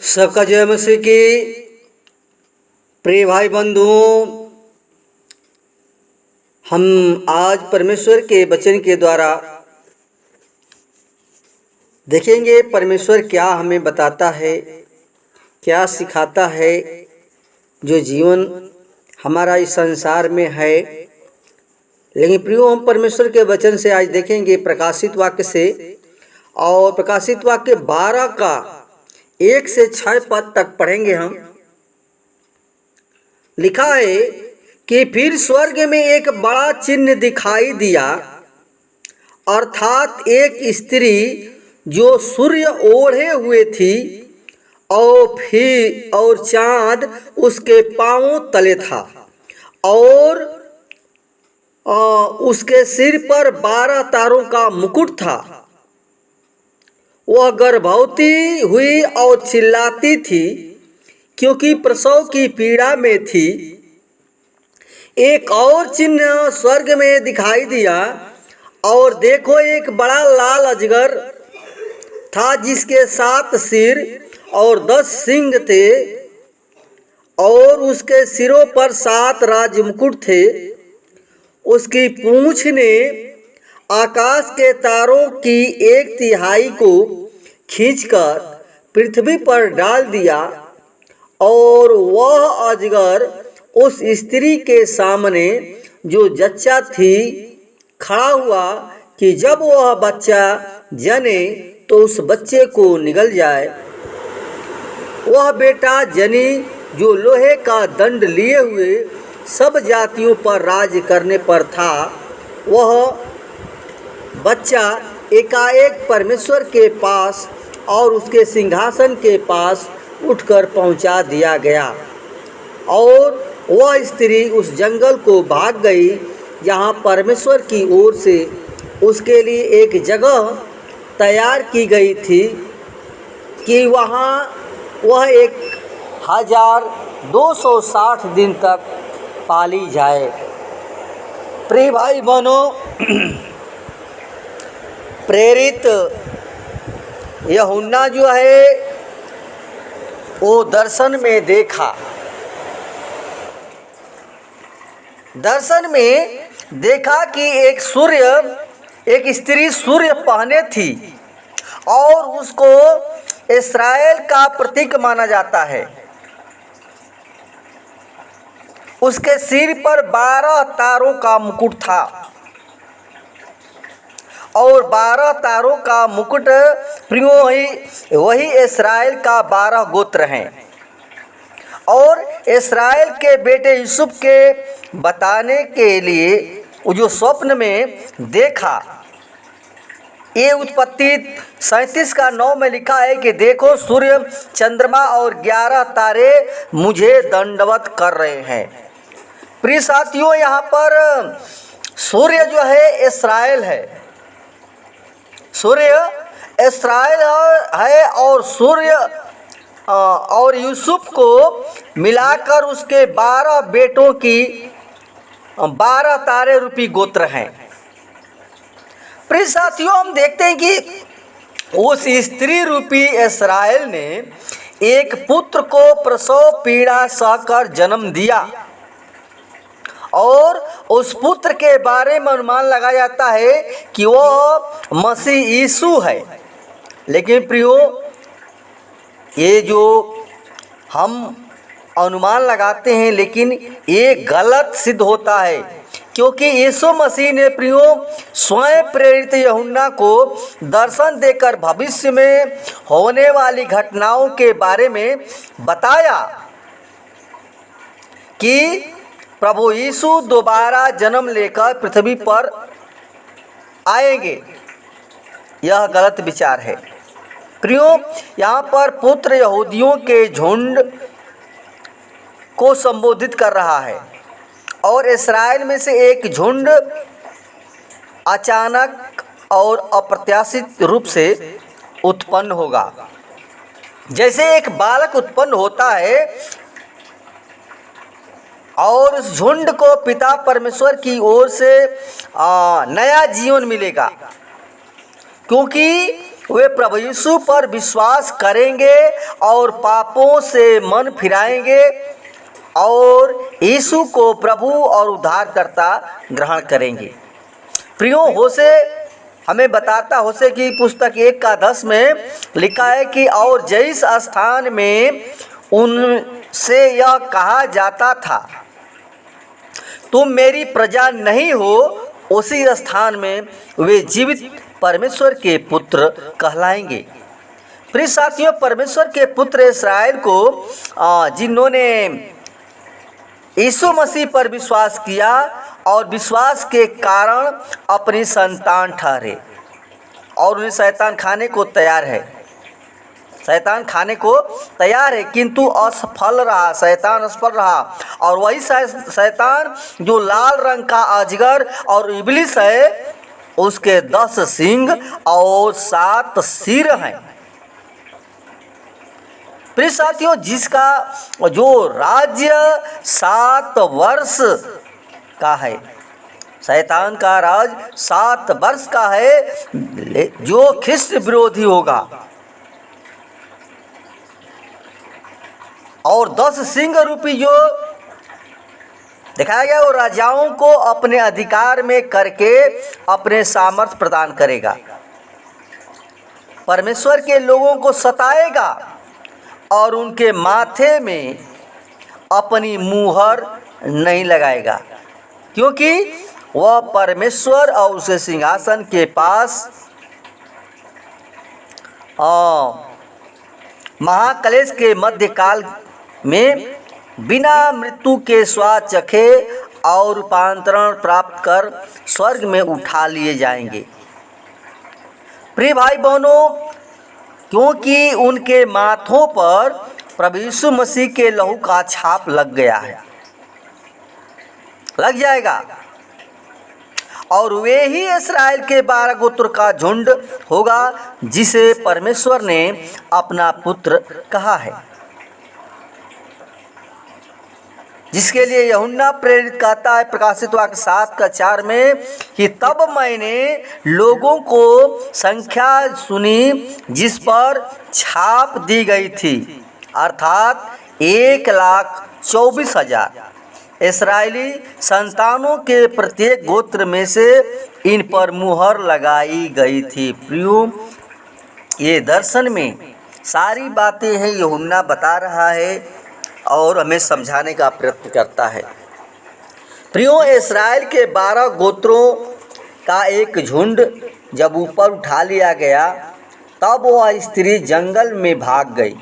सबका जय मसीह की। प्रिय भाई बंधुओं, हम आज परमेश्वर के वचन के द्वारा देखेंगे परमेश्वर क्या हमें बताता है, क्या सिखाता है। जो जीवन हमारा इस संसार में है, लेकिन प्रियो हम परमेश्वर के वचन से आज देखेंगे प्रकाशित वाक्य से, और प्रकाशित वाक्य 12 का 1 से 6 पद तक पढ़ेंगे हम। लिखा है कि फिर स्वर्ग में एक बड़ा चिन्ह दिखाई दिया, अर्थात एक स्त्री जो सूर्य ओढ़े हुए थी और चांद उसके पांवों तले था, और उसके सिर पर 12 तारों का मुकुट था। वह गर्भवती हुई और चिल्लाती थी, क्योंकि प्रसव की पीड़ा में थी। एक और चिन्ह स्वर्ग में दिखाई दिया, और देखो एक बड़ा लाल अजगर था, जिसके 7 सिर और 10 सींग थे, और उसके सिरों पर 7 राजमुकुट थे। उसकी पूंछ ने आकाश के तारों की 1/3 को खींचकर पृथ्वी पर डाल दिया, और वह अजगर उस स्त्री के सामने जो जच्चा थी खड़ा हुआ कि जब वह बच्चा जने तो उस बच्चे को निगल जाए। वह बेटा जनी जो लोहे का दंड लिए हुए सब जातियों पर राज करने पर था, वह बच्चा एकाएक परमेश्वर के पास और उसके सिंहासन के पास उठकर पहुंचा दिया गया, और वह स्त्री उस जंगल को भाग गई जहां परमेश्वर की ओर से उसके लिए एक जगह तैयार की गई थी कि वहां वह 1260 दिन तक पाली जाए। प्रिय भाई बहनों, प्रेरित यूहन्ना जो है वो दर्शन में देखा कि एक स्त्री सूर्य पहने थी, और उसको इस्राएल का प्रतीक माना जाता है। उसके सिर पर 12 तारों का मुकुट था, और 12 तारों का मुकुट प्रियो वही इस्राएल का 12 गोत्र हैं। और इस्राएल के बेटे यूसुफ के बताने के लिए वो जो स्वप्न में देखा, ये उत्पत्ति 37 का 9 में लिखा है कि देखो सूर्य, चंद्रमा और 11 तारे मुझे दंडवत कर रहे हैं। प्रिय साथियों, यहाँ पर सूर्य जो है इस्राएल है, सूर्य इस्राएल है, और सूर्य और यूसुफ को मिलाकर उसके 12 बेटों की 12 तारे रूपी गोत्र हैं। प्रिय साथियों, हम देखते हैं कि उस स्त्री रूपी इस्राएल ने एक पुत्र को प्रसव पीड़ा सहकर जन्म दिया, और उस पुत्र के बारे में अनुमान लगाया जाता है कि वह मसीह यीशु है। लेकिन प्रियो, ये जो हम अनुमान लगाते हैं, लेकिन ये गलत सिद्ध होता है, क्योंकि यीशु मसीह ने प्रियो स्वयं प्रेरित यूहन्ना को दर्शन देकर भविष्य में होने वाली घटनाओं के बारे में बताया कि प्रभु यीशु दोबारा जन्म लेकर पृथ्वी पर आएंगे। यह गलत विचार है। प्रियो, यहाँ पर पुत्र यहूदियों के झुंड को संबोधित कर रहा है, और इस्राएल में से एक झुंड अचानक और अप्रत्याशित रूप से उत्पन्न होगा। जैसे एक बालक उत्पन्न होता है, और उस झुंड को पिता परमेश्वर की ओर से नया जीवन मिलेगा, क्योंकि वे प्रभु यीशु पर विश्वास करेंगे और पापों से मन फिराएंगे और यीशु को प्रभु और उद्धारकर्ता ग्रहण करेंगे। प्रियो, होशे हमें बताता, होशे की पुस्तक 1:10 में लिखा है कि और जिस स्थान में उनसे यह कहा जाता था तुम मेरी प्रजा नहीं हो, उसी स्थान में वे जीवित परमेश्वर के पुत्र कहलाएंगे। प्रिय साथियों, परमेश्वर के पुत्र इस्राएल को जिन्होंने यीशु मसीह पर विश्वास किया और विश्वास के कारण अपनी संतान ठहरे और उन्हें शैतान खाने को तैयार है, शैतान खाने को तैयार है, किंतु असफल रहा, शैतान असफल रहा। और वही शैतान जो लाल रंग का अजगर और इब्लिस है, उसके 10 सींग और 7 सिर हैं। प्रिय साथियों, जिसका जो राज्य 7 वर्ष का है, शैतान का राज 7 वर्ष का है, जो ख्रिस्त विरोधी होगा। और 10 सिंह रूपी जो दिखाया गया, वो राजाओं को अपने अधिकार में करके अपने सामर्थ्य प्रदान करेगा, परमेश्वर के लोगों को सताएगा और उनके माथे में अपनी मुहर नहीं लगाएगा, क्योंकि वह परमेश्वर और उसके सिंहासन के पास महाक्लेश के मध्यकाल में बिना मृत्यु के स्वाद चखे और रूपांतरण प्राप्त कर स्वर्ग में उठा लिए जाएंगे। प्रिय भाई बहनों, क्योंकि उनके माथों पर प्रभु यीशु मसीह के लहू का छाप लग गया है, लग जाएगा, और वे ही इस्राएल के 12 गोत्र का झुंड होगा जिसे परमेश्वर ने अपना पुत्र कहा है, जिसके लिए यूहन्ना प्रेरित कहता है प्रकाशित वाक्य 7:4 में कि तब मैंने लोगों को संख्या सुनी जिस पर छाप दी गई थी, अर्थात 1,24,000 इस्राएली संतानों के प्रत्येक गोत्र में से इन पर मुहर लगाई गई थी। प्रियो, ये दर्शन में सारी बातें हैं यूहन्ना बता रहा है और हमें समझाने का प्रयत्न करता है। प्रियो, इस्राएल के 12 गोत्रों का एक झुंड जब ऊपर उठा लिया गया, तब वह स्त्री जंगल में भाग गई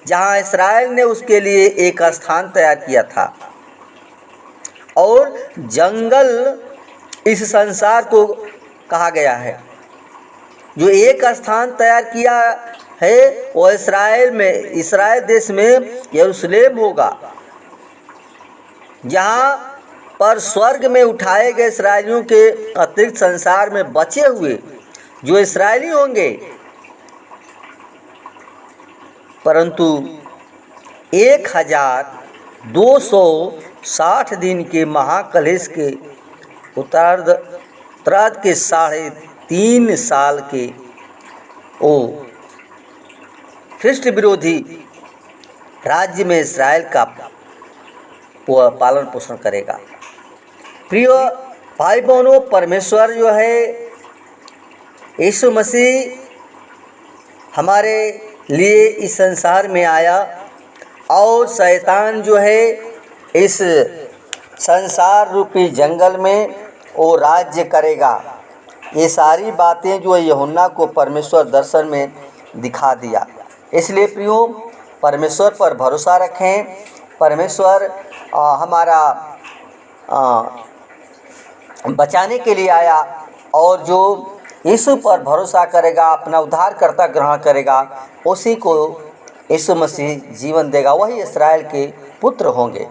जहां इस्राएल ने उसके लिए एक स्थान तैयार किया था। और जंगल इस संसार को कहा गया है। जो एक स्थान तैयार किया है वो इस्राएल देश में यरूशलेम होगा, जहाँ पर स्वर्ग में उठाए गए इस्राएलियों के अतिरिक्त संसार में बचे हुए जो इस्राएली होंगे, परंतु 1260 दिन के महाक्लेश के उत्तरार्ध के 3.5 साल के ओ ख्रिस्ट विरोधी राज्य में इस्राएल का वह पालन पोषण करेगा। प्रिय भाई बहनों, परमेश्वर जो है यीशु मसीह हमारे लिए इस संसार में आया और शैतान जो है इस संसार रूपी जंगल में वो राज्य करेगा। ये सारी बातें जो यूहन्ना को परमेश्वर दर्शन में दिखा दिया। इसलिए प्रियो, परमेश्वर पर भरोसा रखें। परमेश्वर हमारा बचाने के लिए आया और जो यीशु पर भरोसा करेगा, अपना उद्धारकर्ता ग्रहण करेगा, उसी को यीशु मसीह जीवन देगा, वही इस्राएल के पुत्र होंगे।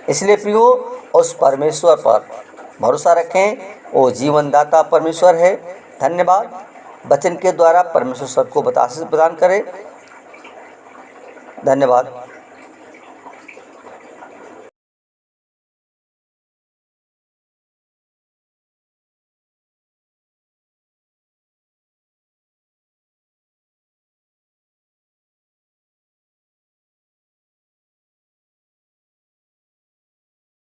इसलिए प्रियो, उस परमेश्वर पर भरोसा रखें, वो जीवनदाता परमेश्वर है। धन्यवाद। वचन के द्वारा परमेश्वर सबको बतासे प्रदान करे। धन्यवाद।